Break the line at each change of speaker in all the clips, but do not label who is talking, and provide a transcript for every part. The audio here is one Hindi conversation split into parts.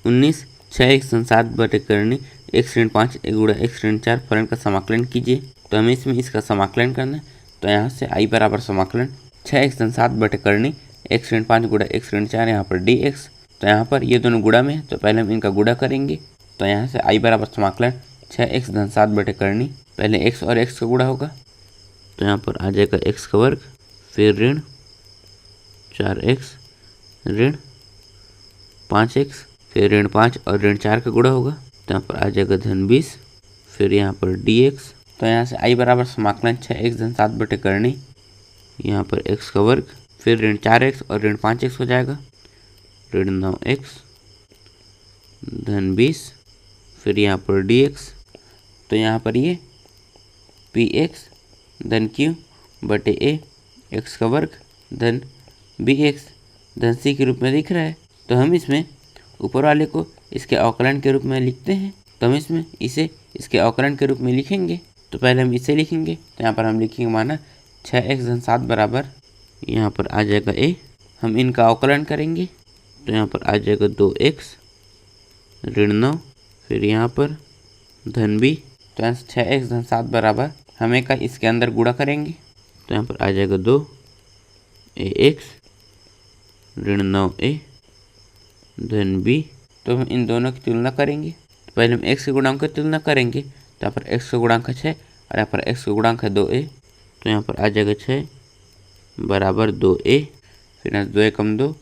19 6x धन 7 बटे करनी x ऋण 5 1 गुणा x ऋण 4 फलन का समाकलन कीजिए। तो हमें इसमें इसका समाकलन करना है। तो यहाँ से i बराबर समाकलन 6x धन 7 बटे करनी x ऋण 5 गुणा x ऋण 4 यहाँ पर dx। तो यहाँ पर ये दोनों गुणा में है तो पहले हम इनका गुणा करेंगे। तो यहाँ से i बराबर समाकलन 6x धन 7 बटे करनी, पहले x और x का गुणा होगा तो यहाँ पर आ जाएगा x का वर्ग, फिर ऋण 4x ऋण 5x, फिर ऋण 5 और ऋण 4 का गुणा होगा तो यहाँ पर आ जाएगा धन 20, फिर यहाँ पर dx। तो यहाँ से i बराबर समाकलन 6x धन 7 बटे करनी, यहाँ पर x का वर्ग, फिर ऋण 4x और ऋण 5x हो जाएगा, ऋण 9x धन 20, फिर यहाँ पर dx। तो यहाँ पर ये px धन q बटे a x का वर्ग धन bx धन c के रूप में दिख रहा है। तो हम इसमें ऊपर वाले को इसके अवकलन के रूप में लिखते हैं। तो हम इसमें इसे इसके अवकलन के रूप में लिखेंगे। तो पहले हम इसे लिखेंगे। तो यहाँ पर हम लिखेंगे माना 6x धन 7 बराबर, यहाँ पर आ जाएगा a, हम इनका अवकलन करेंगे तो यहाँ पर आ जाएगा 2x ऋण 9, फिर यहाँ पर धन b। तो यहाँ से 6x धन 7 बराबर हमें का इसके अंदर गुणा करेंगे तो यहाँ पर आ जाएगा 2ax ऋण 9a धन b। तो हम इन दोनों की तुलना करेंगे। तो पहले हम x के गुणांक की तुलना करेंगे। तो यहाँ पर x का गुणांक 6 और यहाँ पर x का गुणांक है 2a। तो यहाँ पर आ जाएगा 6 बराबर 2a, फिर यहाँ से 2 एकम 2,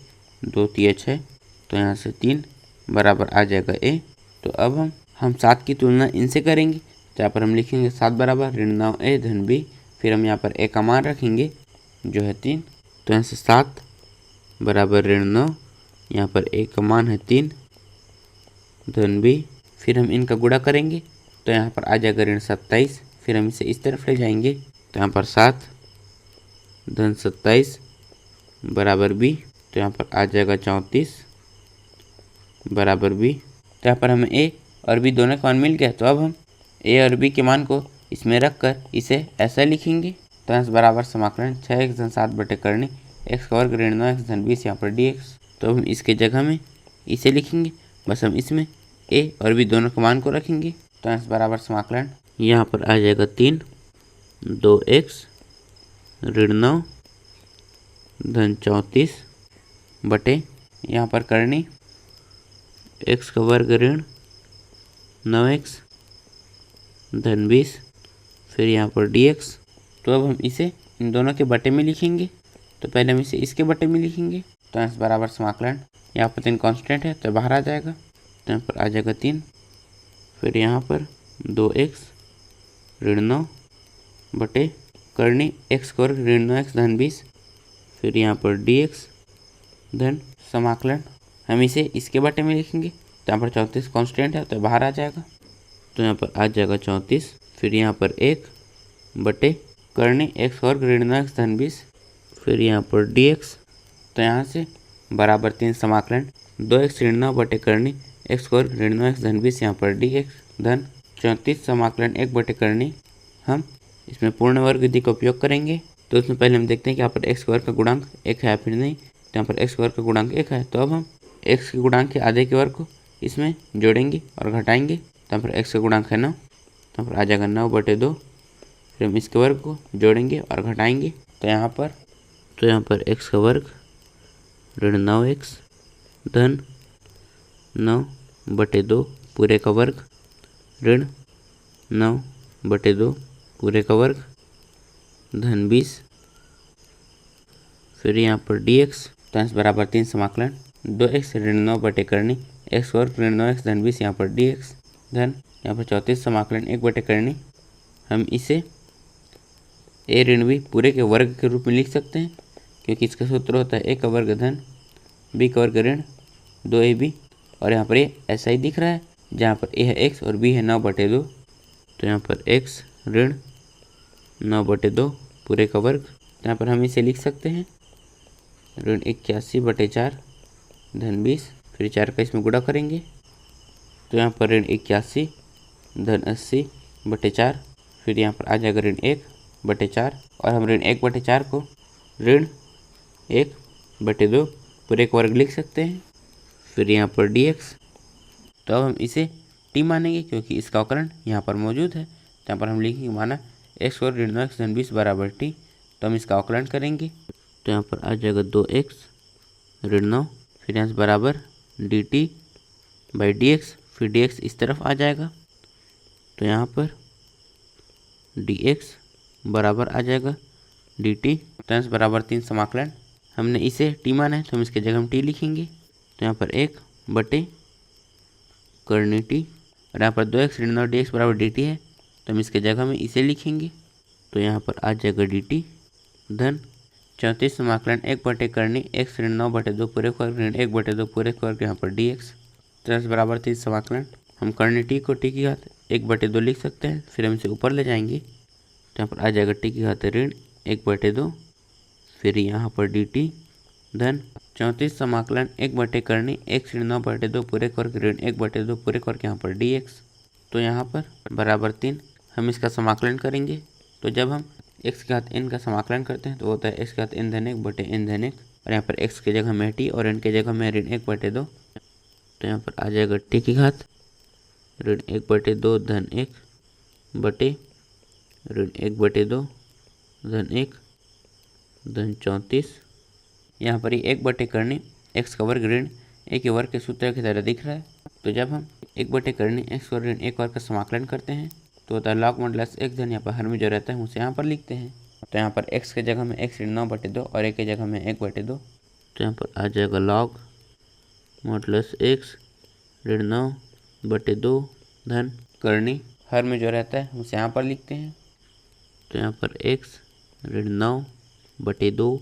2 तिया 6, तो यहाँ से 3 बराबर आ जाएगा a। तो अब हम 7 की तुलना इनसे करेंगे। तो यहाँ पर हम लिखेंगे 7 बराबर ऋण 9a धन b, फिर हम यहाँ पर a का मान रखेंगे जो है 3। तो यहाँ से 7 बराबर ऋण 9, यहाँ पर a का मान है 3 धन b, फिर हम इनका गुणा करेंगे तो यहाँ पर आ जाएगा ऋण 27, फिर हम इसे इस तरफ ले जाएंगे तो यहाँ पर 7 धन 27 बराबर b। तो यहाँ पर आ जाएगा 34 बराबर b। तो यहाँ पर हमें a और b दोनों का मान मिल गया। तो अब हम a और b के मान को इसमें रख कर इसे ऐसा लिखेंगे। तो यहाँ से बराबर समाकलन 6x धन 7 बटे करनी x का वर्ग ऋण 9x धन 20 यहाँ पर dx। तो हम इसके जगह में इसे लिखेंगे, बस हम इसमें a और b दोनों के मान को रखेंगे। तो यहाँ से बराबर समाकलन यहाँ पर आ जाएगा 3 2x ऋण 9 धन 34 बटे यहाँ पर करनी x का वर्ग ऋण 9x धन 20, फिर यहाँ पर dx। तो अब हम इसे इन दोनों के बटे में लिखेंगे। तो पहले हम इसे इसके बटे में लिखेंगे। तो यहाँ से बराबर समाकलन, यहाँ पर 3 कांस्टेंट है तो बाहर आ जाएगा। तो यहाँ पर आ जाएगा 3, फिर यहाँ पर 2x ऋण 9 बटे करनी x का वर्ग ऋण 9x धन 20, फिर यहाँ पर dx धन समाकलन हम इसे इसके बटे में लिखेंगे। तो यहाँ पर 34 कांस्टेंट है तो बाहर आ जाएगा। तो यहाँ पर आ जाएगा 34, फिर यहाँ पर 1 बटे करनी x वर्ग ऋण 9x धन 20, फिर यहाँ पर dx। तो यहाँ से बराबर 3 समाकलन 2x ऋण 9 बटे करनी x वर्ग ऋण 9x धन 20 यहाँ पर dx धन 34 समाकलन 1 बटे करनी। हम इसमें पूर्ण वर्ग विधि का उपयोग करेंगे। तो उसमें पहले हम देखते हैं कि यहाँ पर x वर्ग का गुणांक 1 है फिर नहीं। तो यहाँ पर x वर्ग का गुणांक 1 है तो अब हम x के गुणांक के आधे के वर्ग को इसमें जोड़ेंगे और घटाएंगे। तो यहाँ पर x का गुणांक है 9, तो यहाँ पर आ जाएगा 9 बटे 2, फिर हम इसके वर्ग को जोड़ेंगे और घटाएंगे। तो यहाँ पर x का वर्ग ऋण 9x धन 9 बटे 2 पूरे का वर्ग ऋण 9 बटे 2 पूरे का वर्ग धन 20, फिर यहाँ पर dx। तो यहाँ से बराबर 3 समाकलन 2x ऋण 9 बटे करनी x वर्ग ऋण 9x धन 20 यहाँ पर dx धन यहाँ पर 34 समाकलन 1 बटे करनी। हम इसे a ऋण b पूरे के वर्ग के रूप में लिख सकते हैं क्योंकि इसका सूत्र होता है a का वर्ग धन b का वर्ग ऋण 2ab। और यहाँ पर ये ऐसा ही दिख रहा है जहाँ पर a है x और b है 9 बटे 2। तो यहाँ पर x ऋण 9 बटे 2 पूरे का वर्ग। तो यहाँ पर हम इसे लिख सकते हैं ऋण 81 बटे 4 धन 20, फिर 4 का इसमें गुणा करेंगे। तो यहाँ पर ऋण 81 धन 80 बटे 4, फिर यहाँ पर आ जाएगा ऋण 1 बटे 4 और हम ऋण 1 बटे 4 को ऋण 1 बटे 2 पूरे का वर्ग लिख सकते हैं। फिर यहाँ पर dx। तो अब हम इसे टी मानेंगे क्योंकि इसका अवकलन यहाँ पर मौजूद है। तो यहाँ पर हम लिखेंगे माना एक्स और ऋण 9x धन 20 बराबर टी। तो हम इसका अवकलन करेंगे तो यहाँ पर आ जाएगा 2x ऋण 9, फिर यहाँ से बराबर D T by D x, फिर डी एक्स इस तरफ आ जाएगा तो यहाँ पर डी एक्स बराबर आ जाएगा डी टी। तो यहाँ से बराबर 3 समाकलन, हमने इसे टी माना है तो हम इसके जगह हम टी लिखेंगे। तो यहाँ पर 1 बटे करनी टी, और यहाँ पर 2x ऋण 9 डी एक्स बराबर डी टी है तो हम इसके जगह में इसे लिखेंगे। तो यहाँ पर आ जाएगा डी टी धन 34 समाकलन 1 बटे करनी x ऋण 9 बटे 2 पूरे वर्ग ऋण 1 बटे 2 पूरे वर्ग यहाँ पर डी एक्स। तो यहाँ से बराबर 3 समाकलन, हम करनी टी को टी की घात 1 बटे 2 लिख सकते हैं, फिर हम इसे ऊपर ले जाएंगे तो यहाँ पर आ जाएगा टी की घात ऋण 1 बटे 2, फिर यहाँ पर डी टी धन 34 समाकलन 1 बटे करनी x ऋण 9 बटे 2 पूरे वर्ग ऋण 1 बटे 2 पूरे वर्ग यहाँ पर डी एक्स। तो यहाँ पर बराबर 3, हम इसका समाकलन करेंगे। तो जब हम x के घात n का समाकलन करते हैं तो होता है x के घात n धन 1 बटे n धन 1, और यहाँ पर x के जगह में t और n के जगह में ऋण 1 बटे 2। तो यहाँ पर आ जाएगा t की घात ऋण 1 बटे 2 धन 1 बटे ऋण 1 बटे 2 धन 1 धन 34। यहाँ पर ये 1 बटे करनी x का वर्ग ऋण 1 के वर्ग के सूत्र की तरह दिख रहा है। तो जब हम 1 बटे करनी x और ऋण 1 वर्ग का समाकलन करते हैं तो होता है लॉग मॉडुलस 1 धन, यहाँ पर हर में जो रहता है उसे यहाँ पर लिखते हैं। तो यहाँ पर x के जगह में x ऋण 9 बटे 2 और 1 के जगह में 1 बटे 2। तो यहाँ पर आ जाएगा लॉग मॉडुलस x ऋण 9 बटे 2 धन करनी हर में जो रहता है उसे यहाँ पर लिखते हैं। तो यहाँ पर x ऋण 9 बटे 2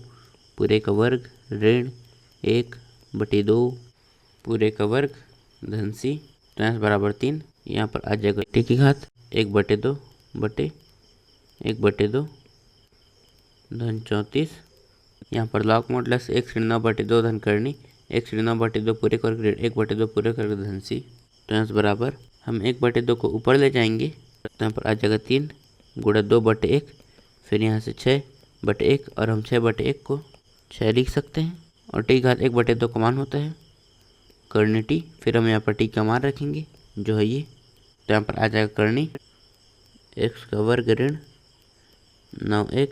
पूरे का वर्ग ऋण 1 बटे 2 पूरे का वर्ग धन सी। तो यहाँ से बराबर 3, यहाँ पर आ जाएगा टी की घात 1 बटे 2 बटे 1 बटे 2 धन 34। यहाँ पर लॉग मॉडुलस x ऋण 9 बटे 2 धन करनी x ऋण 9 बटे 2 पूरे का वर्ग ऋण 1 बटे 2 पूरे का वर्ग धन सी। तो यहाँ से बराबर हम 1 बटे 2 को ऊपर ले जाएंगे तो यहाँ पर आ जाएगा 3 गुणा 2 बटे 1, फिर यहाँ से 6 बटे 1, और हम 6 बटे 1 को 6 लिख सकते हैं, और टी घात 1 बटे 2 का मान होता है करनी टी। फिर हम यहाँ पर टी का मान रखेंगे जो है ये। तो यहाँ पर आ जाएगा करनी x का वर्ग ऋण 9x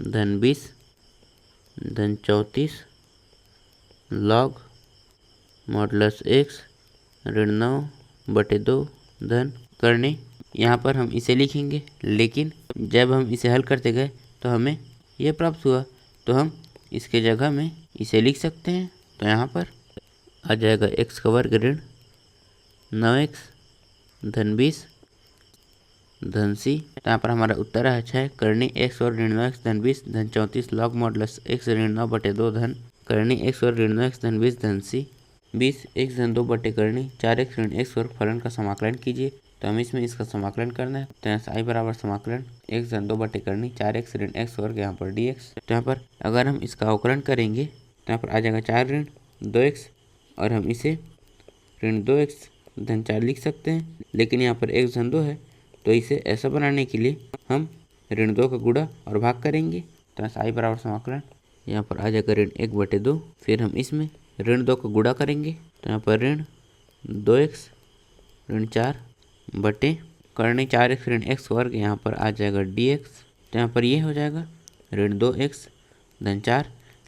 धन 20 धन 34 लॉग मॉडुलस x ऋण 9 बटे 2 धन करनी। यहाँ पर हम इसे लिखेंगे, लेकिन जब हम इसे हल करते गए तो हमें यह प्राप्त हुआ, तो हम इसके जगह में इसे लिख सकते हैं। तो यहाँ पर आ जाएगा x का वर्ग ऋण 9x धन 20 धन सी। तो यहाँ पर हमारा उत्तर है 6 करनी x और ऋण 9x धन 20 धन 34 लॉग मॉडुलस x ऋण 9 बटे 2 धन करनी x और ऋण 9x धन 20 धन सी। 20 x धन 2 बटे करनी 4x ऋण x वर्ग फलन का समाकलन कीजिए। तो हमें इसमें इसका समाकलन करना है। तो यहाँ से i बराबर समाकलन x धन 2 बटे करनी 4x ऋण x वर्ग यहाँ पर dx। तो यहाँ पर अगर हम इसका अवकलन करेंगे तो यहाँ पर आ जाएगा 4 ऋण 2x, और हम इसे ऋण 2x धन 4 लिख सकते हैं, लेकिन यहाँ पर x धन 2 है तो इसे ऐसा बनाने के लिए हम ऋण 2 का गुणा और भाग करेंगे। तो यहाँ से i बराबर समाकलन यहाँ पर आ जाएगा ऋण 1 बटे 2, फिर हम इसमें ऋण 2 का गुणा करेंगे। तो यहाँ पर ऋण 2x ऋण 4 बटे करनी 4x ऋण x वर्ग यहाँ पर आ जाएगा dx। तो यहाँ पर ये हो जाएगा ऋण 2x धन 4,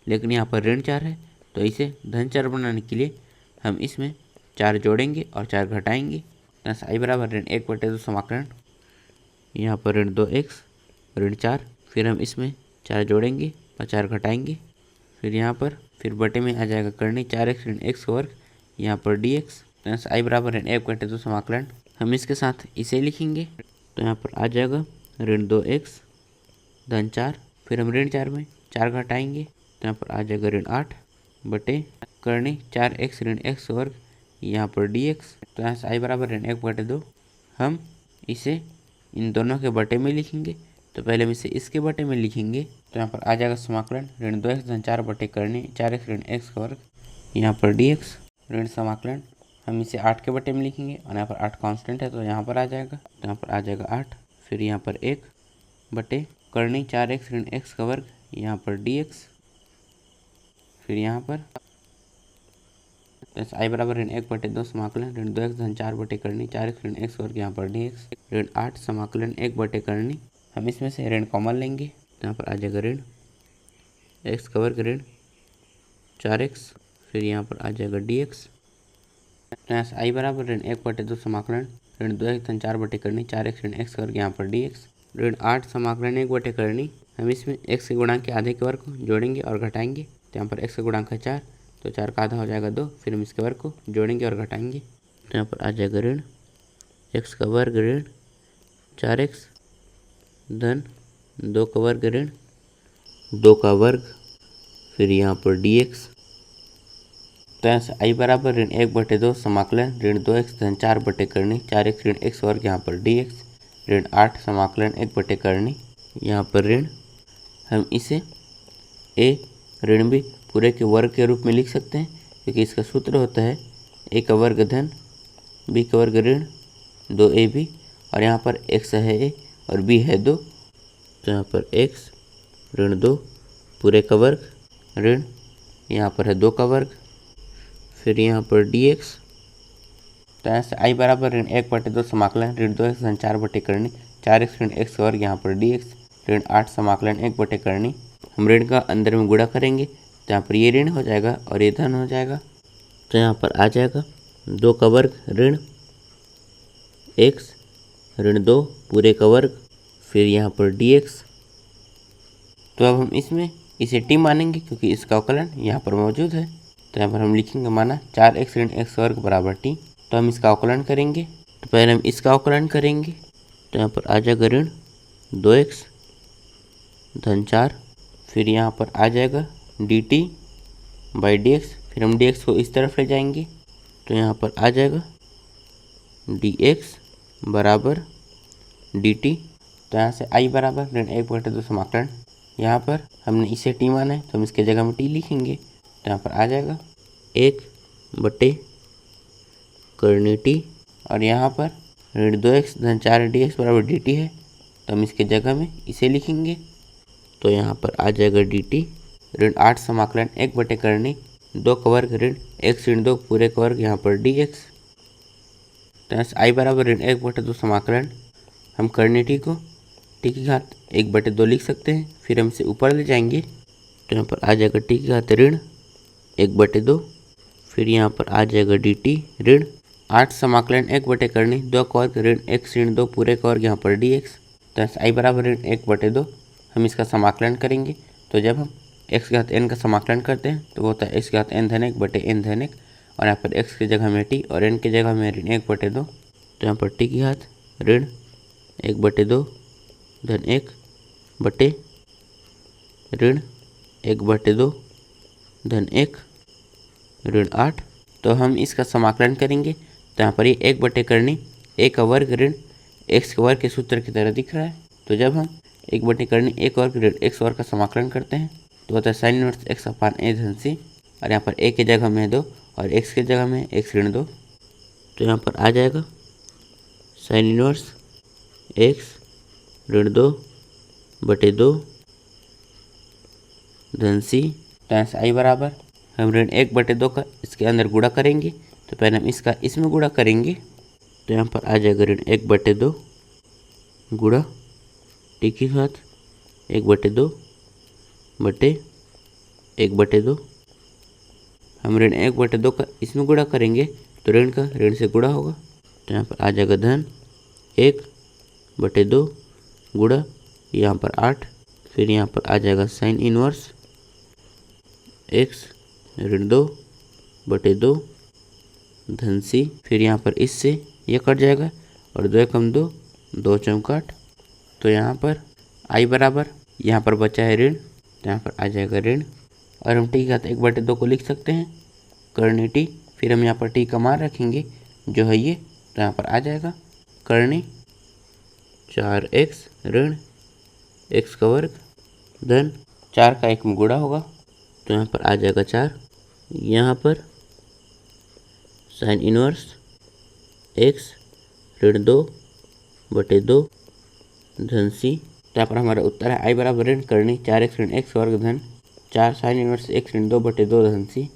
लेकिन यहाँ पर ऋण 4 है तो इसे धन 4 बनाने के लिए हम इसमें 4 जोड़ेंगे और 4 घटाएंगे। तो i बराबर ऋण 1 बटे 2 समाकलन यहाँ पर ऋण 2x ऋण 4, फिर हम इसमें 4 जोड़ेंगे और 4 घटाएंगे, फिर यहाँ पर फिर बटे में आ जाएगा करनी 4x ऋण x वर्ग यहाँ पर dx। तो i बराबर ऋण 1 बटे 2 समाकलन हम इसके साथ इसे लिखेंगे। तो यहाँ पर आ जाएगा ऋण 2x धन 4, फिर हम ऋण 4 में 4 घटाएंगे तो यहाँ पर आ जाएगा ऋण 8 बटे करनी 4x ऋण x वर्ग यहाँ पर dx। तो यहाँ से i बराबर ऋण 1 बटे 2 हम इसे इन दोनों के बटे में लिखेंगे। तो पहले हम इसे इसके बटे में लिखेंगे। तो यहाँ पर आ जाएगा समाकलन ऋण 2x धन 4 बटे करनी 4x ऋण x वर्ग यहाँ पर dx। ऋण समाकलन हम इसे 8 के बटे में लिखेंगे, और यहाँ पर 8 कांस्टेंट है तो यहाँ पर आ जाएगा। तो यहाँ पर आ जाएगा 8, फिर यहाँ पर 1 बटे करनी 4x ऋण x का वर्ग यहाँ पर dx, फिर यहाँ पर तो आई बराबर ऋण 1/2 समाकलन ऋण 2x धन 4/करनी 4x ऋण x वर्ग यहाँ पर dx ऋण 8 समाकलन 1/करनी। हम इसमें से ऋण कॉमन लेंगे तो यहाँ पर आ जाएगा ऋण x का वर्ग ऋण 4x फिर यहाँ पर आ जाएगा dx। तो यहाँ से आई बराबर ऋण 1/2 समाकलन ऋण 2x धन 4/करनी 4x ऋण x वर्ग यहाँ पर dx ऋण 8 समाकलन 1/करनी। हम इसमें x के गुणांक के आधे के वर्ग को जोड़ेंगे और घटाएंगे तो यहाँ पर x का गुणांक है 4 तो 4 का आधा हो जाएगा 2 फिर हम इसके वर्ग को जोड़ेंगे और घटाएंगे तो यहाँ पर आ जाएगा ऋण x का वर्ग ऋण 4x धन 2 का वर्ग ऋण 2 का वर्ग फिर यहाँ पर dx। तो यहाँ से आई बराबर ऋण 1/2 समाकलन ऋण 2x धन 4/करनी 4x ऋण x वर्ग यहाँ पर dx ऋण 8 समाकलन 1/करनी। यहाँ पर ऋण हम इसे a ऋण b पूरे के वर्ग के रूप में लिख सकते हैं क्योंकि इसका सूत्र होता है a का वर्ग धन b का वर्ग ऋण 2ab और यहाँ पर x है a और b है 2 तो यहाँ पर x ऋण 2 पूरे का वर्ग ऋण यहाँ पर है 2 का वर्ग फिर यहाँ पर dx। तो यहाँ से आई बराबर ऋण 1/2 समाकलन ऋण 2x धन 4/करनी 4x ऋण x वर्ग यहाँ पर dx ऋण 8 समाकलन 1/करनी। हम ऋण का अंदर में गुणा करेंगे तो यहाँ पर ये ऋण हो जाएगा और ये धन हो जाएगा तो यहाँ पर आ जाएगा 2 का वर्ग ऋण x ऋण 2 पूरे का वर्ग फिर यहाँ पर dx। तो अब हम इसमें इसे t मानेंगे क्योंकि इसका अवकलन यहाँ पर मौजूद है तो यहाँ पर हम लिखेंगे माना 4x ऋण x वर्ग बराबर t। तो हम इसका अवकलन करेंगे तो पहले हम इसका अवकलन करेंगे तो यहाँ पर आ जाएगा ऋण 2x धन 4 फिर यहाँ पर आ जाएगा dt बाई dx फिर हम dx को इस तरफ ले जाएंगे तो यहाँ पर आ जाएगा dx बराबर dt। तो यहाँ से i बराबर ऋण 1/2 समाकलन यहाँ पर हमने इसे t माना है तो हम इसके जगह में t लिखेंगे तो यहाँ पर आ जाएगा 1/करनी t और यहाँ पर ऋण 2x धन 4 dx बराबर dt है तो हम इसके जगह में इसे लिखेंगे तो यहाँ पर आ जाएगा dt ऋण 8 समाकलन 1/करनी 2 का वर्ग ऋण x ऋण 2 पूरे का वर्ग यहाँ पर dx। तो यहाँ से आई बराबर ऋण 1/2 समाकलन हम करनी t को t की घात 1/2 लिख सकते हैं फिर हम इसे ऊपर ले जाएंगे तो यहाँ पर आ जाएगा t की घात ऋण 1/2 फिर यहाँ पर आ जाएगा dt ऋण 8 समाकलन 1/करनी 2 का वर्ग ऋण x ऋण 2 पूरे का वर्ग यहाँ पर dx। तो यहाँ से आई बराबर ऋण 1/2 हम इसका समाकलन करेंगे तो जब हम x की घात n का समाकलन करते हैं तो वो होता है x की घात n धन 1/n धन 1 और यहाँ पर x की जगह में t और n की जगह में ऋण 1/2 तो यहाँ पर t की घात ऋण 1/2 धन 1 ऋण 1/2 धन 1 ऋण 8। तो हम इसका समाकलन करेंगे तो यहाँ पर ये 1/करनी a का वर्ग ऋण x के वर्ग के सूत्र की तरह दिख रहा है तो जब हम 1/करनी a का वर्ग ऋण x वर्ग का समाकलन करते हैं तो होता है sine inverse x upon a धन c और यहाँ पर a की जगह में 2 और x की जगह में x ऋण 2 तो यहाँ पर आ जाएगा साइन इनवर्स x ऋण 2/2 धन c। तो यहाँ से आई बराबर हम ऋण 1/2 का इसके अंदर गुणा करेंगे तो पहले हम इसका इसमें गुणा करेंगे तो यहाँ पर आ जाएगा ऋण 1/2 गुणा t की घात 1/2 बटे 1/2 हम ऋण 1/2 का इसमें गुणा करेंगे तो ऋण का ऋण से गुणा होगा तो यहाँ पर आ जाएगा धन 1/2 गुणा यहाँ पर 8 फिर यहाँ पर आ जाएगा साइन इनवर्स x ऋण 2/2 धन c फिर यहाँ पर इससे ये कट जाएगा और 2 कम 2 2 चौकाट तो यहाँ पर i बराबर यहाँ पर बचा है ऋण तो यहाँ पर आ जाएगा ऋण और हम t की घात 1/2 को लिख सकते हैं करनी t फिर हम यहाँ पर t का मान रखेंगे जो है ये तो यहाँ पर आ जाएगा करनी 4x ऋण x का वर्ग धन 4 का 1 में गुणा होगा तो यहाँ पर आ जाएगा 4 यहाँ पर साइन इनवर्स x ऋण 2/2 धन c। तो यहाँ पर हमारा उत्तर है i बराबर ऋण करनी 4x ऋण x वर्ग धन 4 साइन इनवर्स x ऋण 2/2 धन c।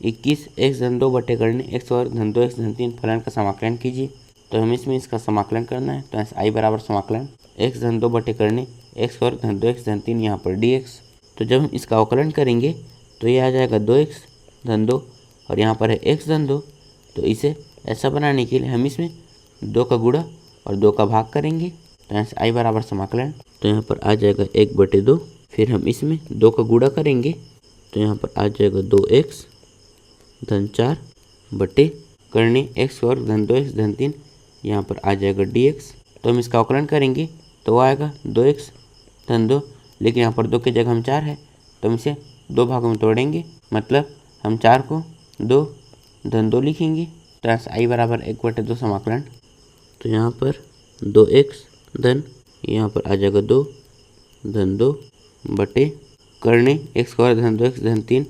21 x धन 2 बटे करनी x वर्ग धन 2 x धन 3 फलन का समाकलन कीजिए। तो हमें इसमें इसका समाकलन करना है। तो यहाँ से आई बराबर समाकलन x धन 2 बटे करनी x वर्ग धन 2 x धन 3 यहाँ पर dx। तो जब हम इसका अवकलन करेंगे तो ये आ जाएगा 2x धन 2 और यहाँ पर है x धन 2। तो इसे ऐसा बनाने के लिए हम इसमें 2 का गुणा और 2 का भाग करेंगे। तो यहाँ से आई बराबर समाकलन, तो यहाँ पर आ जाएगा 1/2। फिर हम इसमें 2 का गुणा करेंगे तो यहाँ पर आ जाएगा 2x धन 4 बटे करनी x वर्ग धन 2x धन 3 यहाँ पर आ जाएगा dx। तो हम इसका अवकलन करेंगे तो आएगा 2x धन 2, लेकिन यहाँ पर 2 की जगह हम 4 है तो हम इसे 2 भागों में तोड़ेंगे, मतलब हम 4 को 2 धन 2 लिखेंगे। तो यहाँ से आई बराबर 1/2 समाकलन, तो यहाँ पर 2x धन यहाँ पर आ जाएगा 2 धन 2 बटे करनी x वर्ग धन 2x धन 3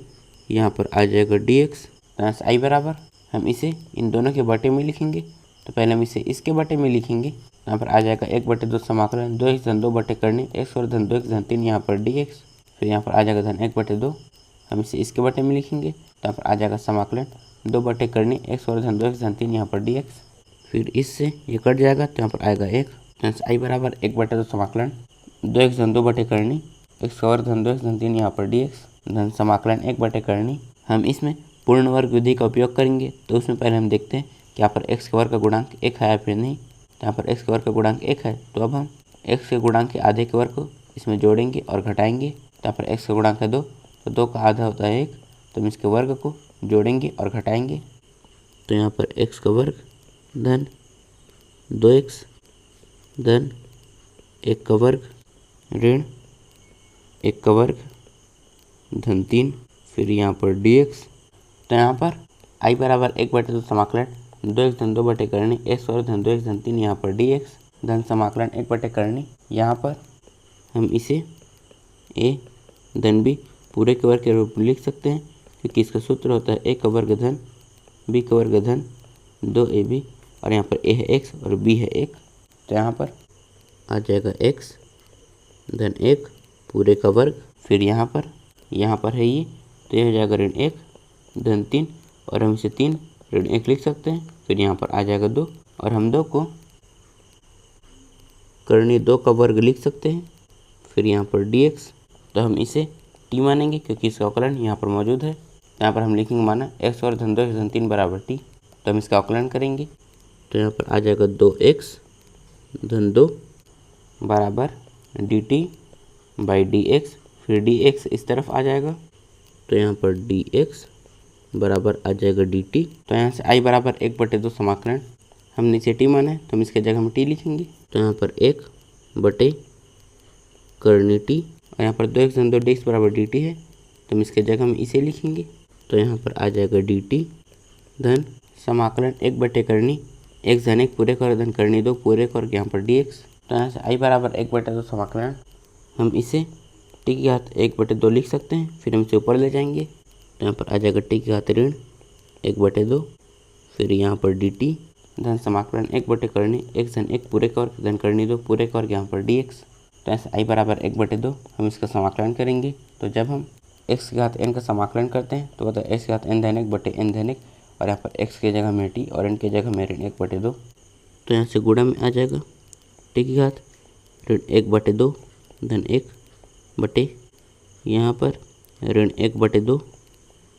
यहाँ पर आ जाएगा dx। तो यहाँ से आई बराबर हम इसे इन दोनों के बटे में लिखेंगे। तो पहले हम इसे इसके बटे में लिखेंगे। यहाँ पर आ जाएगा 1/2 समाकलन 2x धन 2 बटे करनी x वर्ग धन 2x धन 3 यहाँ पर dx। फिर यहाँ पर आ जाएगा धन 1/2, हम इसे इसके बटे में लिखेंगे। तो यहाँ पर आ जाएगा समाकलन 2 बटे करनी x वर्ग धन 2x धन 3 यहाँ पर dx। फिर इससे ये कट जाएगा तो यहाँ पर आएगा 1। तो यहाँ से आई बराबर 1/2 समाकलन 2x धन 2 बटे करनी x वर्ग धन 2x धन 3 यहाँ पर dx धन समाकलन 1 बटे करनी। हम इसमें पूर्ण वर्ग विधि का उपयोग करेंगे। तो उसमें पहले हम देखते हैं कि यहाँ पर x के वर्ग का गुणांक 1 है या फिर नहीं। तो यहाँ पर x के वर्ग का गुणांक 1 है, तो अब हम x के गुणांक के आधे के वर्ग को इसमें जोड़ेंगे और घटाएंगे। तो यहाँ पर x का गुणांक है 2, तो 2 का आधा होता है 1, तो हम इसके वर्ग को जोड़ेंगे और घटाएंगे। तो यहाँ पर x का वर्ग धन 2x धन 1 का वर्ग ऋण 1 का वर्ग धन 3, फिर यहाँ पर dx। तो यहाँ पर आई बराबर 1/2 समाकलन 2x धन 2 बटे करनी x वर्ग धन 2x धन 3 यहाँ पर dx धन समाकलन 1 बटे करनी। यहाँ पर हम इसे a धन b पूरे के वर्ग के रूप में लिख सकते हैं, क्योंकि इसका सूत्र होता है a का वर्ग धन b का वर्ग धन 2ab और यहाँ पर a है x और b है 1। तो यहाँ पर आ जाएगा x धन 1 पूरे का वर्ग, फिर यहाँ पर है ये, तो यह हो जाएगा ऋण 1 धन 3 और हम इसे 3 ऋण 1 लिख सकते हैं। फिर यहाँ पर आ जाएगा 2 और हम 2 को करनी 2 का वर्ग लिख सकते हैं। फिर यहाँ पर dx, तो हम इसे t मानेंगे क्योंकि इसका अवकलन यहाँ पर मौजूद है। यहाँ पर हम लिखेंगे माना x वर्ग धन 2x धन 3 बराबर t। तो हम इसका अवकलन करेंगे तो यहाँ पर आ जाएगा 2x धन 2 बराबर dt बाई dx, फिर dx इस तरफ आ जाएगा तो यहाँ पर dx बराबर आ जाएगा dt। तो यहाँ से i बराबर 1/2 समाकलन, हमने इसे t माना है तो हम इसके जगह में t लिखेंगे। तो यहाँ पर 1 बटे करनी t और यहाँ पर 2x धन 2 dx बराबर dt है, तो हम इसके जगह में इसे लिखेंगे। तो यहाँ पर आ जाएगा dt धन समाकलन 1 बटे करनी x धन 1 पूरे का वर्ग धन करनी 2 पूरे का वर्ग यहाँ पर dx। तो यहाँ से i बराबर 1/2 समाकलन, हम इसे t की घात 1/2 लिख सकते हैं। फिर हम इसे ऊपर ले जाएंगे तो यहाँ पर आ जाएगा t की घात ऋण 1/2, फिर यहाँ पर dt धन समाकलन 1 बटे करनी x धन 1 पूरे का वर्ग धन करनी 2 पूरे का वर्ग यहाँ पर dx। तो ऐसे i बराबर 1/2 हम इसका समाकलन करेंगे। तो जब हम x की घात n का समाकलन करते हैं तो होता है x की घात n धन 1 बटे n धन 1 और यहाँ पर x की जगह में t और n की जगह में ऋण 1/2। तो यहाँ से गुणा में आ जाएगा t की घात ऋण 1/2 धन 1 बटे यहाँ पर ऋण 1/2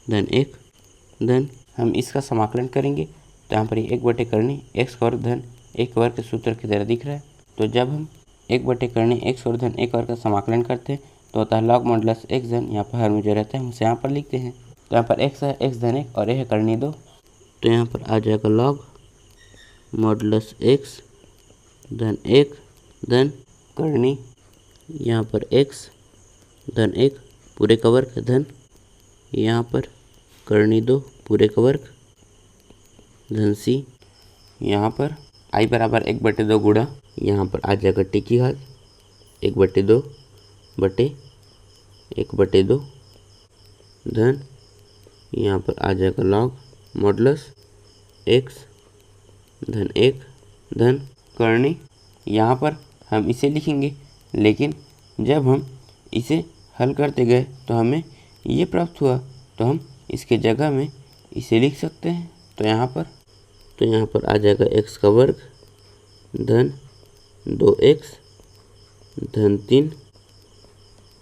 धन 1 धन हम इसका समाकलन करेंगे। तो यहाँ पर ये 1 बटे करनी x वर्ग धन 1 वर्ग के सूत्र की तरह दिख रहा है। तो जब हम 1 बटे करनी x वर्ग धन 1 वर्ग का समाकलन करते हैं तो होता है लॉग मॉडुलस x धन, यहाँ पर हर में जो रहता है हम उसे यहाँ पर लिखते हैं। तो यहाँ पर x है x धन 1 और ये है करनी 2। तो यहाँ पर आ जाएगा लॉग मॉडुलस x धन 1 धन करनी यहाँ पर x धन 1 पूरे का वर्ग धन यहाँ पर करनी 2 पूरे का वर्ग धन c। यहाँ पर i बराबर 1/2 गुणा यहाँ पर आ जाएगा t की घात 1/2 बटे 1/2 धन यहाँ पर आ जाएगा लॉग मॉडुलस x धन 1 धन करनी। यहाँ पर हम इसे लिखेंगे, लेकिन जब हम इसे हल करते गए तो हमें ये प्राप्त हुआ, तो हम इसके जगह में इसे लिख सकते हैं। तो यहाँ पर आ जाएगा x का वर्ग धन 2x धन 3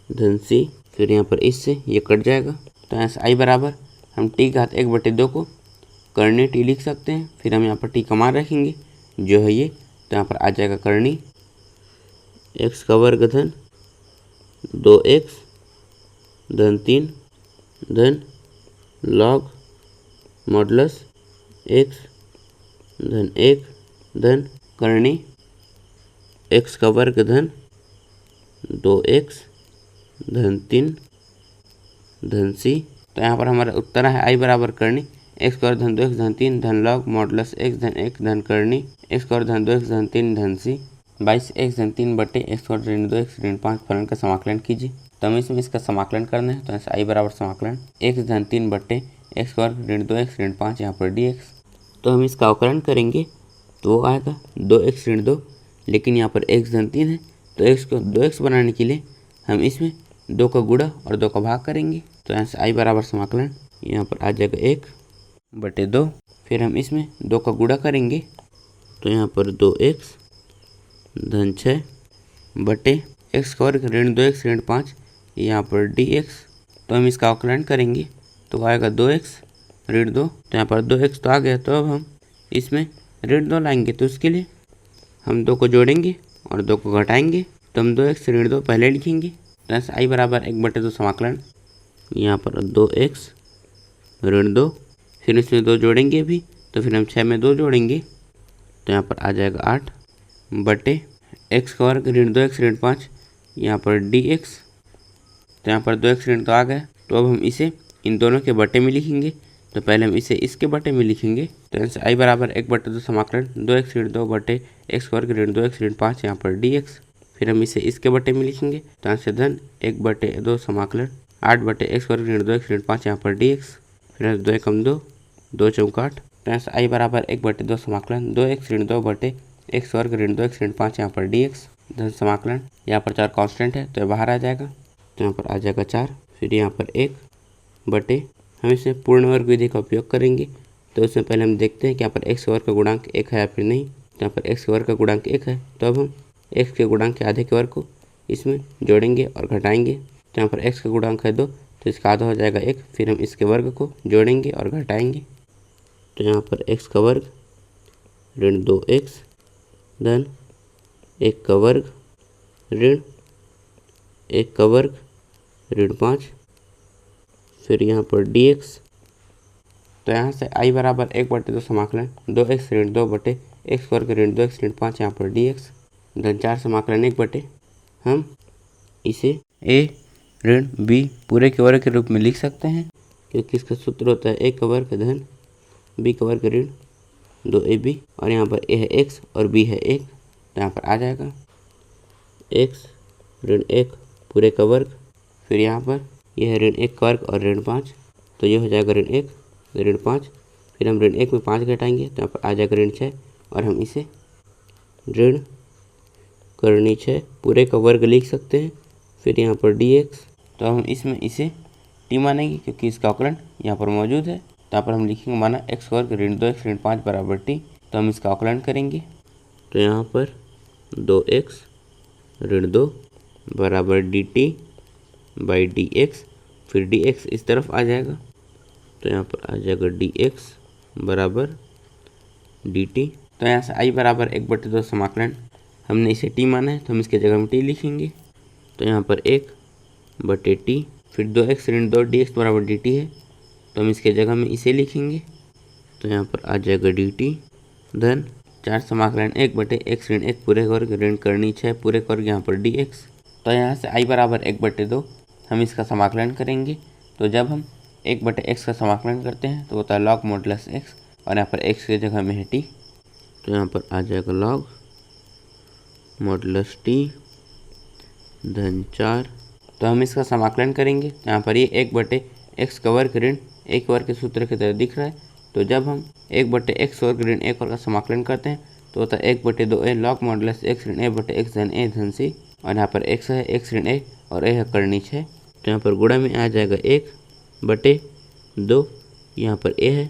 धन c। फिर यहाँ पर इससे ये कट जाएगा। तो यहाँ से i बराबर हम t घात 1/2 को करनी t लिख सकते हैं। फिर हम यहाँ पर t का मान रखेंगे जो है ये। तो यहाँ पर आ जाएगा करनी x का वर्ग धन 2x धन 3 धन log मॉडुलस x धन 1 धन करनी x का वर्ग धन 2x धन 3 धन c। तो यहाँ पर हमारा उत्तर है i बराबर करनी x का वर्ग धन 2x धन 3 धन log मॉडुलस x धन 1 धन करनी x का वर्ग धन 2x धन 3 धन c। 22x धन 3 बटे x का वर्ग ऋण 2x ऋण 5 फलन का समाकलन कीजिए। तो हमें इसमें इसका समाकलन करना है। तो ऐसे i बराबर समाकलन x धन 3 बटे x का वर्ग ऋण 2x ऋण 5 यहाँ पर dx। तो हम इसका अवकलन करेंगे तो वो आएगा 2x ऋण 2, लेकिन यहाँ पर x धन 3 है तो x को 2x बनाने के लिए हम इसमें 2 का गुणा और 2 का भाग करेंगे। तो यहाँ से i बराबर समाकलन यहाँ पर आ जाएगा 1 बटे 2। फिर हम इसमें 2 का गुणा करेंगे तो यहाँ पर 2x धन 6 बटे x का वर्ग ऋण 2x ऋण 5 यहाँ पर dx। तो हम इसका अवकलन करेंगे तो आएगा 2x ऋण 2। तो यहाँ पर 2x तो आ गया। तो अब हम इसमें ऋण 2 लाएंगे तो उसके लिए हम 2 को जोड़ेंगे और 2 को घटाएंगे। तो हम 2x ऋण 2 पहले लिखेंगे। तो ऐसे i बराबर 1/2 समाकलन यहाँ पर 2x ऋण 2। फिर इसमें 2 जोड़ेंगे भी तो फिर हम 6 में 2 जोड़ेंगे तो यहाँ पर आ जाएगा 8 बटे x का वर्ग ऋण 2x ऋण 5 यहाँ पर dx। तो यहाँ पर 2x ऋण 2 आ गया। तो अब हम इसे इन दोनों के बटे में लिखेंगे। तो पहले हम इसे इसके बटे में लिखेंगे। तो यहाँ से i बराबर 1/2 समाकलन 2x ऋण 2 बटे x का वर्ग ऋण 2x ऋण 5 यहाँ पर dx। फिर हम इसे इसके बटे में लिखेंगे। तो यहाँ से धन 1/2 समाकलन 8 बटे x वर्ग ऋण 2x ऋण 5 यहाँ पर dx। फिर 2 एकम 2 2 चौका 8। तो यहाँ से i बराबर 1/2 समाकलन 2x ऋण 2 बटे x वर्ग ऋण 2x ऋण 5 यहाँ पर dx धन समाकलन यहाँ पर 4 कांस्टेंट है तो बाहर आ जाएगा। तो यहाँ पर आ जाएगा 4। फिर यहाँ पर 1 बटे हम इसमें पूर्ण वर्ग विधि का उपयोग करेंगे। तो उसमें पहले हम देखते हैं कि यहाँ पर x वर्ग का गुणांक 1 है या फिर नहीं। तो यहाँ पर x वर्ग का गुणांक 1 है तो अब हम x के गुणांक के आधे के वर्ग को इसमें जोड़ेंगे और घटाएंगे। तो यहाँ पर x का गुणांक है 2 तो इसका आधा हो जाएगा 1। फिर हम इसके वर्ग को जोड़ेंगे और घटाएंगे। तो यहाँ पर x का वर्ग ऋण 2x धन 1 का वर्ग ऋण 1 का वर्ग ऋण 5 फिर यहाँ पर dx। तो यहाँ से i बराबर 1/2 समाकलन 2x ऋण 2 बटे x वर्ग ऋण 2x ऋण 5 यहाँ पर dx धन 4 समाकलन 1 बटे हम इसे a ऋण b पूरे के वर्ग के रूप में लिख सकते हैं, क्योंकि इसका सूत्र होता है a का वर्ग धन b का वर्ग ऋण 2ab और यहाँ पर a है x और b है 1। तो यहाँ पर आ जाएगा x ऋण 1 पूरे का वर्ग। फिर यहाँ पर यह है ऋण 1 का वर्ग और ऋण 5 तो ये हो जाएगा ऋण 1 ऋण 5। फिर हम ऋण 1 में 5 घटाएंगे तो यहाँ पर आ जाएगा ऋण 6 और हम इसे ऋण करनी 6 पूरे का वर्ग लिख सकते हैं। फिर यहाँ पर dx। तो हम इसमें इसे t मानेंगे क्योंकि इसका अवकलन यहाँ पर मौजूद है। तो यहाँ पर हम लिखेंगे माना x वर्ग ऋण 2x ऋण 5 बराबर t। तो हम इसका अवकलन करेंगे। तो यहाँ पर 2x ऋण 2 बराबर dt बाई dx। फिर dx इस तरफ आ जाएगा तो यहाँ पर आ जाएगा dx बराबर dt। तो यहाँ से i बराबर 1/2 समाकलन हमने इसे t माना है तो हम इसके जगह में t लिखेंगे। तो यहाँ पर 1 बटे t फिर 2x ऋण 2 dx बराबर dt है तो हम इसके जगह में इसे लिखेंगे। तो यहाँ पर आ जाएगा dt धन 4 समाकलन 1 बटे x ऋण 1 पूरे वर्ग ऋण करनी 6 पूरे वर्ग यहाँ पर dx। तो यहाँ से i बराबर 1/2 हम इसका समाकलन करेंगे। तो जब हम 1/x का समाकलन करते हैं तो होता है log मॉडुलस x और यहाँ पर x की जगह में है t। तो यहाँ पर आ जाएगा log मॉडुलस t धन 4। तो हम इसका समाकलन करेंगे। यहाँ पर ये 1/x का वर्ग ऋण 1 वर्ग के सूत्र की तरह दिख रहा है। तो जब हम 1/x वर्ग ऋण 1 वर्ग का समाकलन करते हैं तो होता है 1/2a log मॉडुलस x ऋण a बटे x धन a धन c और यहाँ पर x है x ऋण a और a है करनी 6। तो यहाँ पर गुणा में आ जाएगा 1/2। यहाँ पर ए है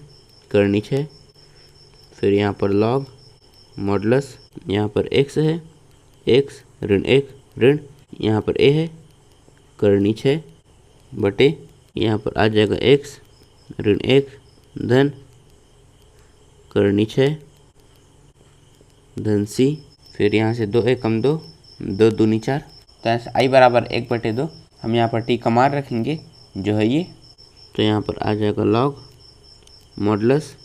करनी 6, फिर यहाँ पर लॉग मॉडुलस, यहाँ पर x है x ऋण 1 ऋण, यहाँ पर a है करनी 6 बटे यहाँ पर आ जाएगा x ऋण 1 धन करनी 6 धन c, फिर यहाँ से 2 एकम 2 2 दूनी 4, तो यहाँ से i बराबर 1/2 हम यहाँ पर t का मान रखेंगे जो है ये, तो यहाँ पर आ जाएगा लॉग मॉडुलस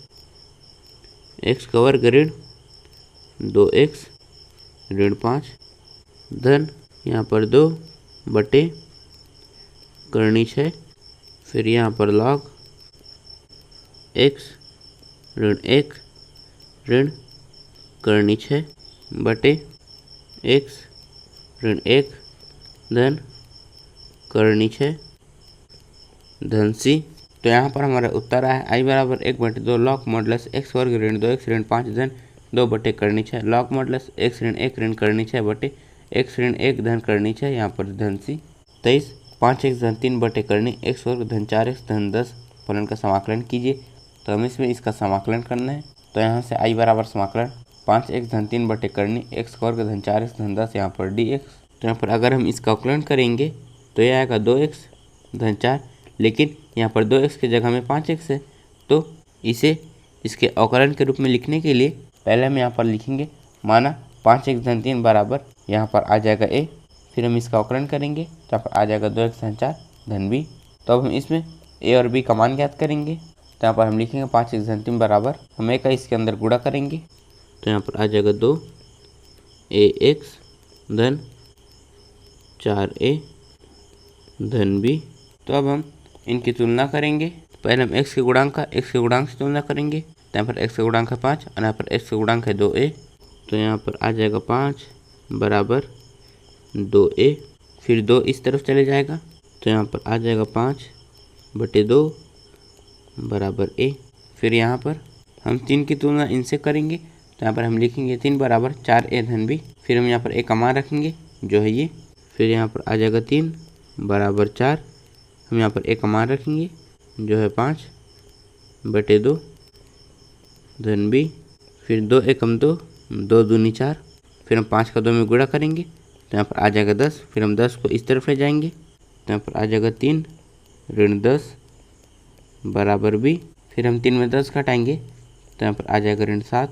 x का वर्ग ऋण 2x ऋण 5 धन यहाँ पर 2 बटे करनी 6, फिर यहाँ पर लॉग x ऋण 1 ऋण करनी 6 बटे x ऋण 1 धन करनी 6 धन c। तो यहाँ पर हमारा उत्तर आया है i बराबर 1/2 लॉग मॉडुलस x वर्ग ऋण 2x ऋण 5 धन 2 बटे करनी 6 लॉग मॉडुलस x ऋण 1 ऋण करनी 6 बटे x ऋण 1 धन करनी 6, यहाँ पर धन c। 23 5x धन 3 बटे करनी x वर्ग धन 4x धन 10 फलन का समाकलन कीजिए। तो हमें इसमें इसका समाकलन करना है, तो यहाँ से i बराबर समाकलन 5x धन 3 बटे करनी x वर्ग धन 4x धन 10 यहाँ पर dx। तो यहाँ पर अगर हम इसका अवकलन करेंगे तो यह आएगा 2x धन 4, लेकिन यहाँ पर 2x की जगह में 5x है, तो इसे इसके अवकलन के रूप में लिखने के लिए पहले हम यहाँ पर लिखेंगे माना 5x धन 3 बराबर यहाँ पर आ जाएगा a, फिर हम इसका अवकलन करेंगे तो यहाँ पर आ जाएगा 2x धन 4 धन b। तो अब हम इसमें a और b का मान ज्ञात करेंगे, तो यहाँ पर हम लिखेंगे 5x धन 3 बराबर हम a का इसके अंदर गुणा करेंगे, तो यहाँ पर आ जाएगा 2ax धन 4a धन b। तो अब हम इनकी तुलना करेंगे, पहले हम x के गुणांक का x के गुणांक से तुलना करेंगे, तो यहाँ पर x का गुणांक है 5 और यहाँ पर x का गुणांक है 2a, तो यहाँ पर आ जाएगा 5 बराबर 2a, फिर 2 इस तरफ चले जाएगा, तो यहाँ पर आ जाएगा 5/2 बराबर a, फिर यहाँ पर हम 3 की तुलना इनसे करेंगे, तो यहाँ पर हम लिखेंगे 3 बराबर 4a धन b, फिर हम यहाँ पर a का मान रखेंगे जो है ये, फिर यहाँ पर आ जाएगा 3 बराबर 4, हम यहाँ पर a का मान रखेंगे जो है 5/2 धन b, फिर 2 एकम 2 2 दूनी 4, फिर हम 5 का 2 में गुणा करेंगे, तो यहाँ पर आ जाएगा 10, फिर हम 10 को इस तरफ ले जाएंगे, तो यहाँ पर आ जाएगा 3 ऋण 10 बराबर b, फिर हम 3 में 10 घटाएंगे, तो यहाँ पर आ जाएगा ऋण 7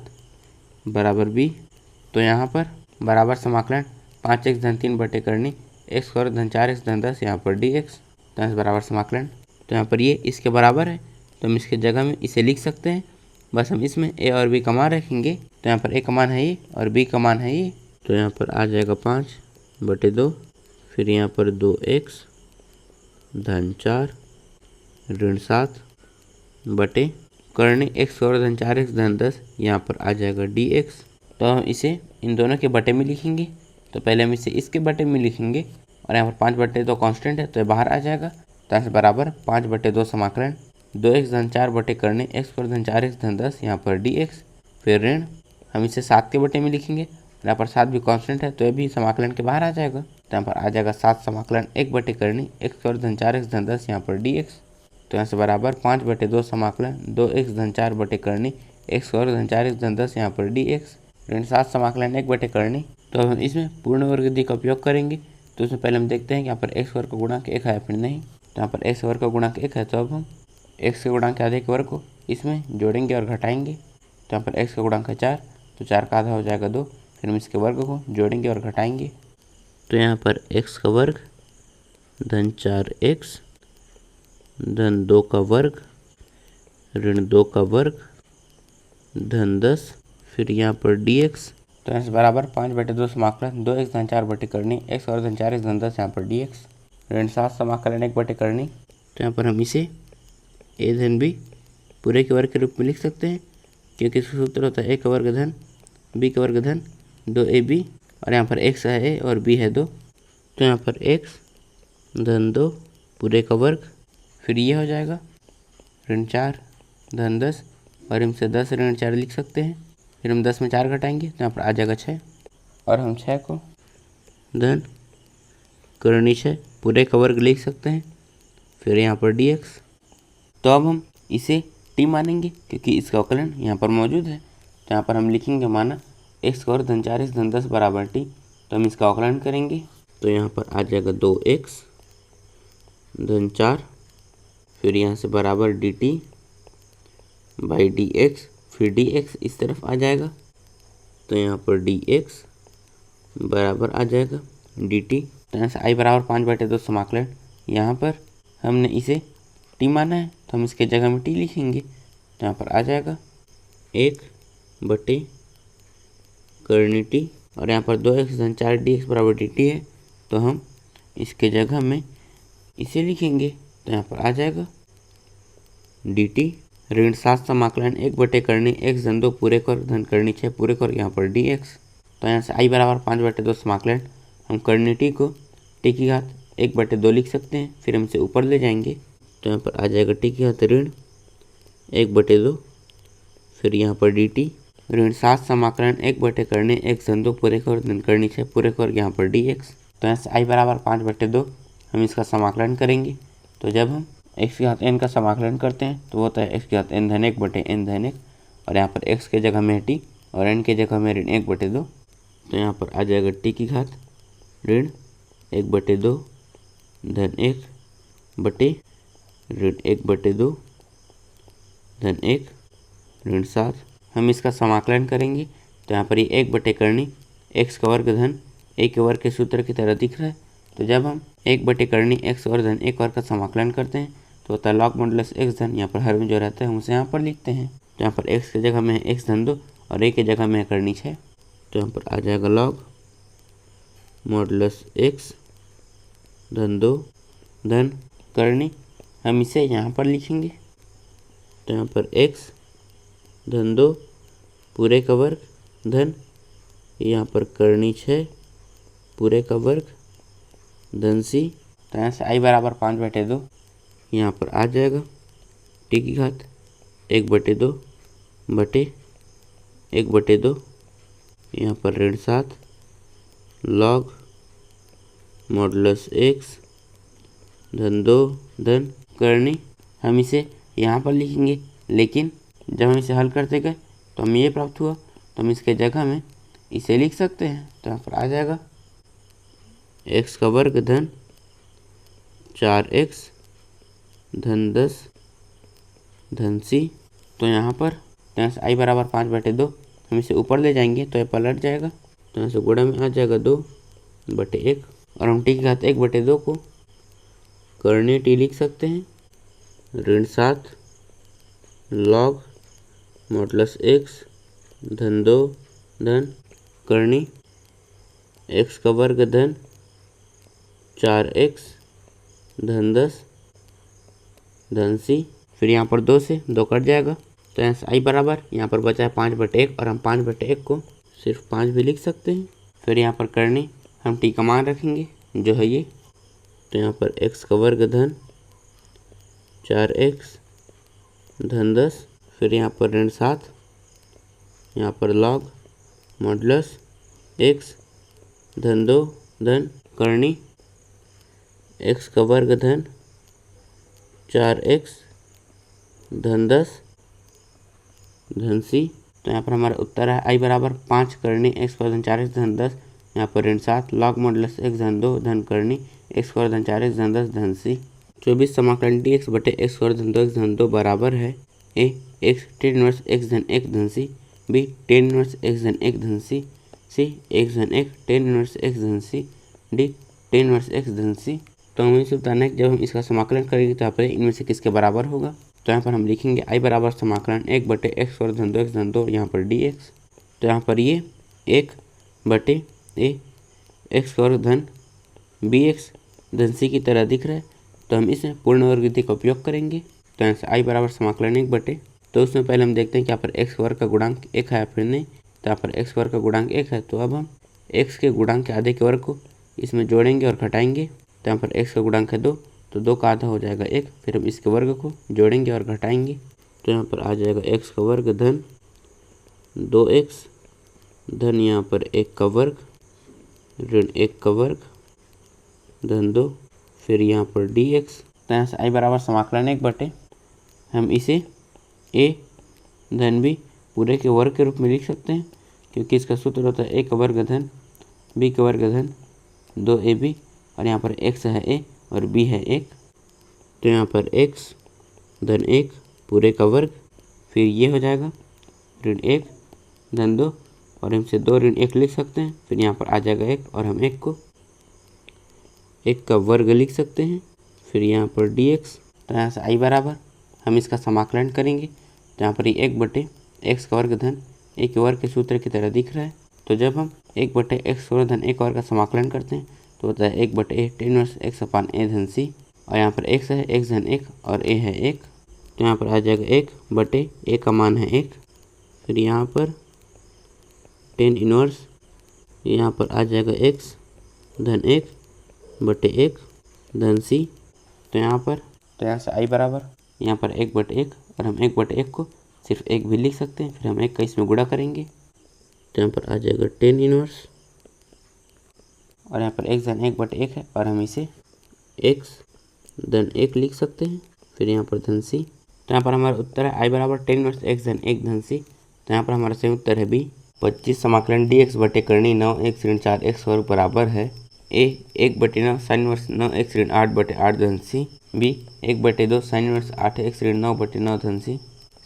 बराबर b। तो यहाँ पर बराबर समाकलन 5x धन 3 बटे करनी x वर्ग धन 4x धन 10 यहाँ पर dx, तो यहाँ से बराबर समाकलन, तो यहाँ पर ये इसके बराबर है, तो हम इसके जगह में इसे लिख सकते हैं, बस हम इसमें a और b का मान रखेंगे, तो यहाँ पर a का मान है ये और b का मान है ये, तो यहाँ पर आ जाएगा 5/2, फिर यहाँ पर 2x धन 4 ऋण 7 बटे करनी x वर्ग धन 4x धन 10 यहाँ पर आ जाएगा dx। तो हम इसे इन दोनों के बटे में लिखेंगे, तो पहले हम इसे इसके बटे में लिखेंगे और यहाँ पर 5/2 कांस्टेंट है तो ये बाहर आ जाएगा, तो यहाँ से बराबर 5/2 समाकलन 2x धन 4 बटे करनी x वर्ग धन 4x धन 10 यहाँ पर dx, फिर ऋण हम इसे 7 के बटे में लिखेंगे और यहाँ पर 7 भी कांस्टेंट है तो ये भी समाकलन के बाहर आ जाएगा, तो यहाँ पर आ जाएगा 7 समाकलन 1 बटे करनी x वर्ग धन 4x धन 10 यहाँ पर dx। तो यहाँ से बराबर 5/2 समाकलन 2x धन 4 बटे करनी x वर्ग धन 4x धन 10 यहाँ पर dx, ऋण 7 समाकलन 1 बटे करनी। तो अब हम इसमें पूर्ण वर्ग विधि का उपयोग करेंगे, तो उसमें पहले हम देखते हैं कि यहाँ पर x वर्ग का गुणांक 1 है या फिर नहीं, तो यहाँ पर x वर्ग का गुणांक 1 है, तो अब हम x के गुणांक के आधे के वर्ग को इसमें जोड़ेंगे और घटाएंगे, तो यहाँ पर x का गुणांक है 4, तो 4 का आधा हो जाएगा 2, फिर हम इसके वर्ग को जोड़ेंगे और घटाएंगे, तो यहाँ पर x का वर्ग धन 4x धन 2 का वर्ग ऋण 2 का वर्ग धन 10, फिर यहाँ पर dx। तो यहाँ से बराबर 5/2 समाकलन 2x धन 4 बटे करनी x वर्ग धन 4x धन 10 यहाँ पर dx, ऋण 7 समाकलन 1 बटे करनी। तो यहाँ पर हम इसे a धन b पूरे के वर्ग के रूप में लिख सकते हैं, क्योंकि इसका सूत्र होता है a का वर्ग धन b का वर्ग धन 2ab, और यहाँ पर x है a और b है 2, तो यहाँ पर x धन 2 पूरे का वर्ग, फिर ये हो जाएगा ऋण 4 धन 10, और इनसे 10 ऋण 4 लिख सकते हैं, फिर हम 10 में 4 घटाएंगे तो यहाँ पर आ जाएगा 6, और हम 6 को धन करनी 6 पूरे का वर्ग लिख सकते हैं, फिर यहाँ पर dx। तो अब हम इसे टी मानेंगे क्योंकि इसका अवकलन यहाँ पर मौजूद है। तो यहाँ पर हम लिखेंगे माना एक्स स्क्वायर धन 4x धन 10 बराबर टी। तो हम इसका अवकलन करेंगे तो यहाँ पर आ जाएगा 2x धन 4, फिर यहाँ से बराबर D T by D x, फिर डी एक्स इस तरफ आ जाएगा तो यहाँ पर डी एक्स बराबर आ जाएगा डी टी। तो यहाँ से आई बराबर 5/2 समाकलन, यहाँ पर हमने इसे टी माना है तो हम इसके जगह में टी लिखेंगे। तो यहाँ पर आ जाएगा 1/करनी टी, और यहाँ पर 2x धन 4 dx बराबर dt है तो हम इसके जगह में इसे लिखेंगे। तो यहाँ पर आ जाएगा dt ऋण 7 समाकलन 1/करनी x धन 2 पूरे कर धन करनी 6 पूरे कर, यहाँ पर dx। तो यहाँ से i बराबर 5/2 समाकलन हम करनी टी को टी की घात 1/2 लिख सकते हैं, फिर हम इसे ऊपर ले जाएंगे तो यहाँ पर आ जाएगा टी की घात ऋण 1/2, फिर यहाँ पर dt ऋण 7 समाकलन 1/करनी x धन 2 पूरे कर धन करनी 6 पूरे कर, यहाँ पर dx। तो यहाँ से i बराबर 5/2 हम इसका समाकलन करेंगे। तो जब हम x की घात n का समाकलन करते हैं तो वो होता है x की घात n धन 1/n धन 1, और यहाँ पर x के जगह में t और n के जगह में ऋण 1/2। तो यहाँ पर आ जाएगा t की घात ऋण 1/2 धन 1 बटे ऋण 1/2 धन 1 ऋण 7। हम इसका समाकलन करेंगे तो यहाँ पर ये 1/करनी x का वर्ग धन a के वर्ग के सूत्र की तरह दिख रहा है। तो जब हम 1/करनी x वर्ग धन a वर्ग का समाकलन करते हैं तो होता है लॉग मॉडुलस x धन, यहाँ पर हर में जो रहता है हम उसे यहाँ पर लिखते हैं। तो यहाँ पर x की जगह में है x धन 2 और a की जगह में है करनी 6। तो यहाँ पर आ जाएगा लॉग मॉडुलस x धन 2 धन करनी, हम इसे यहाँ पर लिखेंगे। तो यहाँ पर x धन 2 पूरे का वर्ग धन यहाँ पर करनी 6 पूरे का वर्ग धन c। तो यहाँ से i बराबर 5/2 यहाँ पर आ जाएगा टी की घात 1/2 बटे 1/2, यहाँ पर ऋण 7 लॉग मॉडुलस x धन 2 धन करनी। हम इसे यहाँ पर लिखेंगे, लेकिन जब हम इसे हल करते गए तो हमें ये प्राप्त हुआ तो हम इसके जगह में इसे लिख सकते हैं। तो यहाँ पर आ जाएगा x का वर्ग धन 4x धन 10 धन c। तो यहाँ से i बराबर 5/2 हम इसे ऊपर ले जाएंगे तो ये पलट जाएगा। तो यहाँ से गुणा में आ जाएगा 2/1, और हम टी की घात 1/2 को करनी टी लिख सकते हैं ऋण 7 लॉग मॉडुलस x धन 2 धन करनी x का वर्ग धन 4x धन 10 धन c। फिर यहाँ पर 2 से 2 कट जाएगा तो यहाँ से i बराबर यहाँ पर बचा है 5/1, और हम 5/1 को सिर्फ 5 भी लिख सकते हैं। फिर यहाँ पर करनी हम t का मान रखेंगे जो है ये। तो यहाँ पर x का वर्ग धन 4x धन 10, फिर यहाँ पर ऋण 7, यहाँ पर लॉग मॉडुलस x धन 2 धन करनी x का वर्ग धन 4x धन 10 धन c। तो यहाँ पर हमारा उत्तर है i बराबर 5 करनी x का धन 4x धन 10, यहाँ पर ऋण 7 लॉग मॉडुलस x धन 2 धन करनी x का धन 4x धन 10 धन c। 24 समाकलन dx बटे x का धन 2x धन 2 बराबर है a x tan inverse x धन 1 धन c, b tan inverse x धन 1 धन c, c x धन 1 tan इनवर्स x धन c, d tan inverse x धन c। तो हमें इसे बताना है कि जब हम इसका समाकलन करेंगे तो यहाँ पर इनमें से किसके बराबर होगा। तो यहाँ पर हम लिखेंगे i बराबर समाकलन 1/x वर्ग धन 2x धन 2, यहाँ पर dx। तो यहाँ पर ये 1/a x वर्ग धन bx धन c की तरह दिख रहा है, तो हम इसमें पूर्ण वर्ग विधि का उपयोग करेंगे। तो यहाँ से i बराबर समाकलन 1/, तो उसमें पहले हम देखते हैं कि यहाँ पर x वर्ग का गुणांक 1 है या फिर नहीं। तो यहाँ पर x वर्ग का गुणांक 1 है, तो अब हम x के गुणांक के आधे के वर्ग को इसमें जोड़ेंगे और घटाएंगे। तो यहाँ पर x का गुणांक है 2, तो 2 का आधा हो जाएगा 1, फिर हम इसके वर्ग को जोड़ेंगे और घटाएंगे। तो यहाँ पर आ जाएगा x का वर्ग धन 2x धन यहाँ पर 1 का वर्ग ऋण 1 का वर्ग धन 2, फिर यहाँ पर dx। तो यहाँ से i बराबर समाकलन 1/, हम इसे ए धन बी पूरे के वर्ग के रूप में लिख सकते हैं, क्योंकि इसका सूत्र होता है ए का वर्ग धन बी का वर्ग धन 2ab, और यहाँ पर x है a और b है 1, तो यहाँ पर x धन 1 पूरे का वर्ग, फिर ये हो जाएगा ऋण 1 धन 2, और हमसे 2 ऋण 1 लिख सकते हैं, फिर यहाँ पर आ जाएगा 1 और हम 1 को 1 का वर्ग लिख सकते हैं, फिर यहाँ पर dx, तो यहाँ से i बराबर हम इसका समाकलन करेंगे, तो यहाँ पर ये 1/x का वर्ग धन a के वर्ग के सूत्र की तरह दिख रहा है। तो जब हम 1/x वर्ग धन a का वर्ग का समाकलन करते हैं तो होता है 1/a tan 1x upon a धन c, और यहाँ पर x है x धन 1 और a है 1, तो यहाँ पर आ जाएगा 1/a का मान है 1, फिर यहाँ पर tan इनवर्स, यहाँ पर आ जाएगा x धन 1/1 धन c, तो यहाँ से i बराबर यहाँ पर 1/1, और हम 1/1 को सिर्फ 1 भी लिख सकते हैं, फिर हम 1 का इसमें गुणा करेंगे, तो यहाँ पर आ जाएगा tan इनवर्स, और यहाँ पर x धन 1/1 है और हम इसे x धन 1 लिख सकते हैं, फिर यहाँ पर धन c, तो यहाँ पर हमारा उत्तर है i बराबर tan इनवर्स x धन 1 धन c, तो यहाँ पर हमारा सही उत्तर है b। 25 समाकलन dx बटे करनी 9x ऋण 4x वर्ग बराबर है a 1/9 साइन इनवर्स 9x ऋण 8/8 धन c, b 1/2 sine inverse 8x ऋण 9/9 धन c,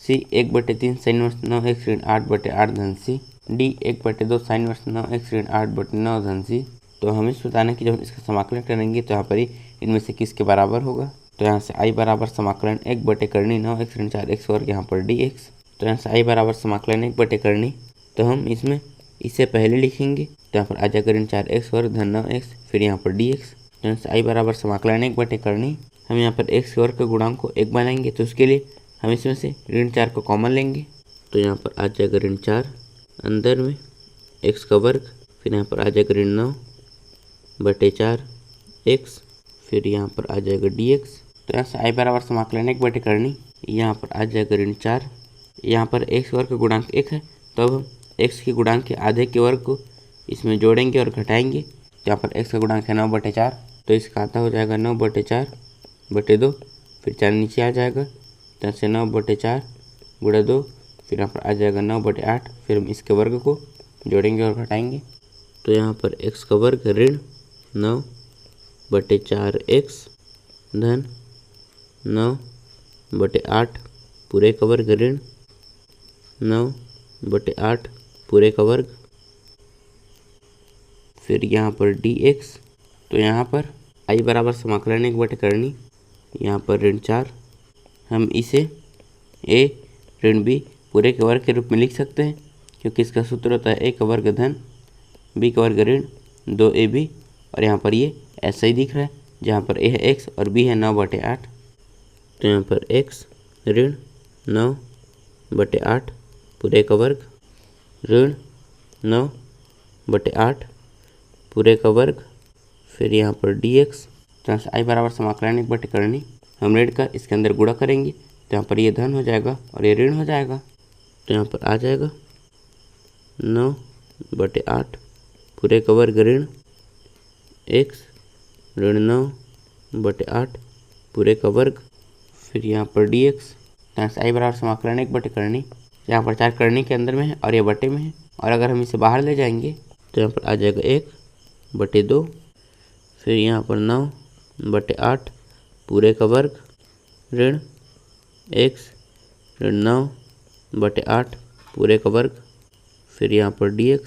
c 1/3 sine inverse 9x ऋण 8/8 धन c, d 1/2 sine inverse 9x ऋण 8/9 धन c। तो हमें बताना कि जब इसका समाकलन करेंगे तो यहाँ पर ही इनमें से किसके बराबर होगा, तो यहाँ से i बराबर समाकलन 1/करनी 9x ऋण 4x वर्ग यहाँ पर dx, तो यहाँ से i बराबर समाकलन 1/करनी, तो हम इसमें इसे पहले लिखेंगे, तो यहाँ पर आ जाएगा ऋण 4x वर्ग धन 9x, फिर यहाँ पर dx, तो यहाँ से i बराबर समाकलन 1/करनी, हम यहाँ पर x वर्ग के गुणांक को 1 बनाएंगे, तो उसके लिए हम इसमें से ऋण 4 को कॉमन लेंगे, तो यहाँ पर आ जाएगा ऋण 4 अंदर में x का वर्ग, फिर यहाँ पर आ जाएगा ऋण 9/4x, फिर यहाँ पर आ जाएगा dx, तो यहाँ से i बराबर समाकलन 1/करनी, यहाँ पर आ जाएगा ऋण 4, यहाँ पर x वर्ग का गुणांक 1 है, तो अब हम x के गुणांक के आधे के वर्ग को इसमें जोड़ेंगे और घटाएंगे, तो यहाँ पर x का गुणांक है 9/4, तो इसका आधा हो जाएगा 9/4/2, फिर 4 नीचे आ जाएगा, तो यहाँ से 9/4 गुणा 2, फिर यहाँ पर आ जाएगा 9/8, फिर हम इसके वर्ग को जोड़ेंगे और घटाएंगे, तो यहाँ पर x का वर्ग ऋण 9/4x धन 9/8 पूरे का वर्ग ऋण 9/8 पूरे का वर्ग, फिर यहाँ पर dx, तो यहाँ पर i बराबर समाकलन 1/करनी, यहाँ पर ऋण 4, हम इसे a ऋण b पूरे के वर्ग के रूप में लिख सकते हैं, क्योंकि इसका सूत्र होता है a का वर्ग धन b का वर्ग ऋण 2ab, और यहाँ पर ये ऐसा ही दिख रहा है, जहाँ पर a है x और b है 9/8, तो यहाँ पर x ऋण 9/8 पूरे का वर्ग ऋण 9/8 पूरे का वर्ग, फिर यहाँ पर dx, तो यहाँ से i बराबर समाकलन 1/करनी, हम ऋण का इसके अंदर गुणा करेंगे, तो यहाँ पर ये धन हो जाएगा और ये ऋण हो जाएगा, तो यहाँ पर आ जाएगा 9/8 पूरे का वर्ग ऋण x ऋण 9/8 पूरे का वर्ग, फिर यहाँ पर dx, तो यहाँ से i बराबर समाकलन 1/करनी, यहाँ पर 4 करनी के अंदर में है और ये बटे में है, और अगर हम इसे बाहर ले जाएंगे तो यहाँ पर आ जाएगा 1/2, फिर यहाँ पर 9/8 पूरे का वर्ग ऋण x ऋण 9/8 पूरे का वर्ग, फिर यहाँ पर dx,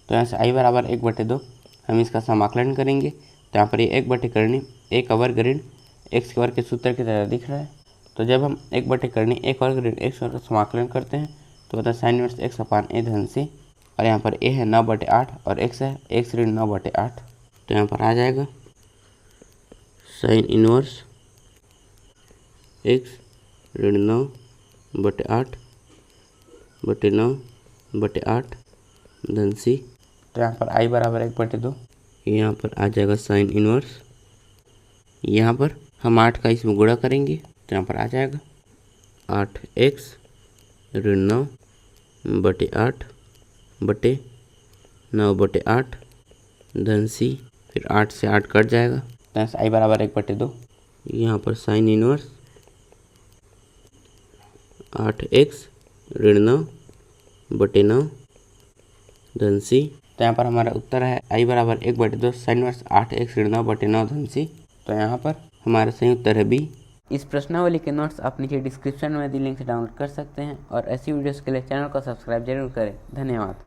तो यहाँ से i बराबर 1/2, हम इसका समाकलन करेंगे, तो यहाँ पर ये 1/करनी a का वर्ग ऋण x के वर्ग के सूत्र की तरह दिख रहा है, तो जब हम 1/करनी a का वर्ग ऋण x वर्ग का समाकलन करते हैं तो होता है sine inverse x upon a धन c, और यहाँ पर a है 9/8 और x है x ऋण 9/8, तो यहाँ पर आ जाएगा साइन इनवर्स x ऋण 9/8 धन c, तो यहाँ पर i बराबर 1/2, यहाँ पर आ जाएगा साइन इनवर्स, यहाँ पर हम 8 का इसमें गुणा करेंगे, तो यहाँ पर आ जाएगा 8x ऋण 9/8 बटे 9/8 धन c, फिर 8 से 8 कट जाएगा, तो यहाँ से i बराबर 1/2, यहाँ पर साइन इनवर्स 8x ऋण 9 बटे 9 धन सी। तो यहाँ पर हमारा उत्तर है I बराबर 1/2 साइन इनवर्स 8x ऋण 9 बटे 9 धन सी। तो यहाँ पर हमारा सही उत्तर है बी। इस प्रश्नावली के नोट्स आप नीचे डिस्क्रिप्शन में दी लिंक से डाउनलोड कर सकते हैं और ऐसी वीडियोस के लिए चैनल को सब्सक्राइब जरूर करें। धन्यवाद।